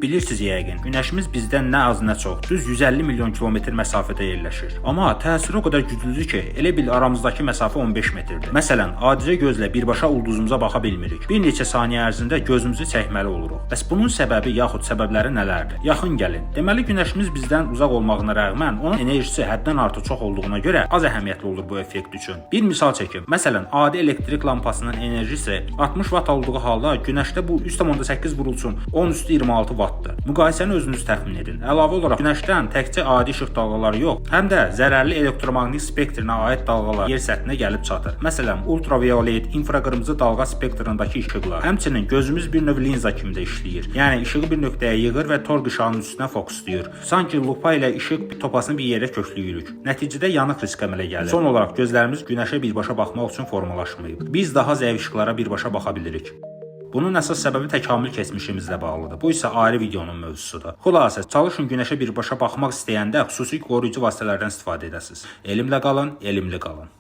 Bilirsiniz yəqin, Günəşimiz bizdən nə az nə çox, düz 150 milyon kilometr məsafədə yerləşir. Amma təsiri o qədər güclüdür ki, elə bil aramızdakı məsafə 15 metrdir. Məsələn, adicə gözlə birbaşa ulduzumuza baxa bilmirik. Bir neçə saniyə ərzində gözümüzü çəkməli oluruq. Bəs bunun səbəbi yaxud səbəbləri nələrdir? Yaxın gəlin. Deməli, Günəşimiz bizdən uzaq olmağına rəğmən, onun enerjisi həddən artıq çox olduğuna görə az əhəmiyyətli olur bu effekt üçün. Bir misal çəkim. Məsələn, adi elektrik lampasının enerjisi 60 watt olduğu halda Günəşdə bu 3.8 vurulsun 10^26 wattdır. Müqayisəni özünüz təxmin edin. Əlavə olaraq Günəşdən təkcə adi işıq dalğaları yox, həm də zərərli elektromaqnit spektrinə aid dalğalar yer səthinə gəlib çatır. Məsələn, ultraviolet, infraqırmızı dalğa spektrindəki işıqlar. Həmçinin gözümüz bir növ linza kimi də işləyir. Yəni işığı bir nöqtəyə yığır və torq işığının üstünə fokuslayır. Sanki lupa ilə işıq topasını bir yerə kökləyirik. Nəticədə yanıq riski əmələ gəlir. Son olaraq gözlərimiz Günəşə birbaşa baxmaq üçün formalaşmayıb. Biz daha zəif işıqlara birbaşa baxa bilirik. Bunun əsas səbəbi təkamül keçmişimizlə bağlıdır. Bu isə ayrı videonun mövzusudur. Xülasə, çalışın Günəşə birbaşa baxmaq istəyəndə xüsusi qoruyucu vasitələrdən istifadə edəsiniz. Elmlə qalın, elmli qalın.